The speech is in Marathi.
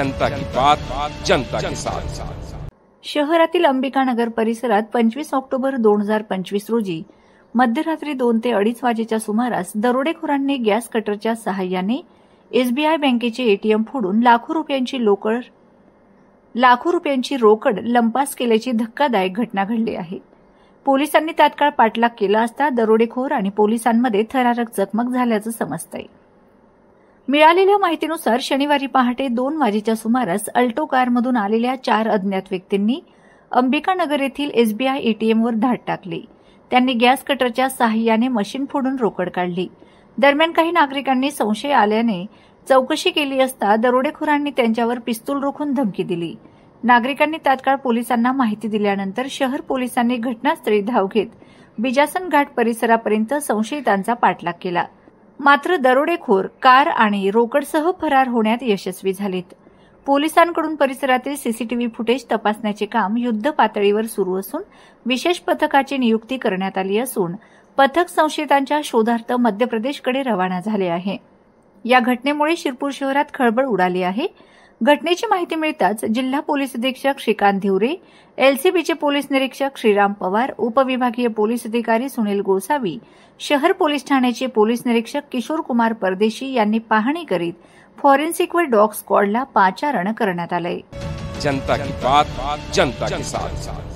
जनता की बात, जनता के साथ। शहरातील अंबिकानगर परिसरात 25 ऑक्टोबर 2025 रोजी मध्यरात्री 2 ते 2:30 वाजेच्या सुमारास दरोडेखोरांनी गॅस कटरच्या सहाय्याने एसबीआय बँकेचे एटीएम फोडून लाखो रुपयांची रोकड लंपास केल्याची धक्कादायक घटना घडली आहे। पोलिसांनी तात्काळ पाठलाग केला असता दरोडेखोर आणि पोलिसांमध्ये थरारक चकमक झाल्याचं समजतंय। मिळालेल्या माहितीनुसार शनिवारी पहाटे 2 वाजेच्या सुमारास अल्टो कारमधून आलेल्या 4 अज्ञात व्यक्तींनी अंबिकानगर येथील एसबीआय एटीएमवर धाड टाकली। त्यांनी गॅस कटरच्या सहाय्याने मशीन फोडून रोकड काढली। दरम्यान काही नागरिकांनी संशय आल्याने चौकशी केली असता दरोडेखोरांनी त्यांच्यावर पिस्तूल रोखून धमकी दिली। नागरिकांनी तात्काळ पोलिसांना माहिती दिल्यानंतर शहर पोलिसांनी घटनास्थळी धाव घेत बिजासन घाट परिसरापर्यंत संशयितांचा पाठलाग केला। मात्र दरोडेखोर कार आणि रोकडसह फरार होण्यात यशस्वी झालेत। पोलिसांकडून परिसरातील सीसीटीव्ही फुटेज तपासण्याचे काम युद्ध पातळीवर सुरू असून विशेष पथकाची नियुक्ती करण्यात आली असून पथक संशयितांच्या शोधार्थ मध्य प्रदेशकडे रवाना झाले आहे। या घटनेमुळे शिरपूर शहरात खळबळ उडाली आहे। घटनेची माहिती मिळताच जिल्हा पोलीस अधीक्षक श्रीकांत धिवरे, एलसीबीचे पोलीस निरीक्षक श्रीराम पवार, उपविभागीय पोलीस अधिकारी सुनील गोसावी, शहर पोलीस ठाण्याचे पोलीस निरीक्षक किशोर कुमार परदेशी यांनी पाहणी करीत फॉरेन्सिक व डॉग स्क्वॉडला पाचारण करण्यात आले। जनता की बात, जनता के साथ।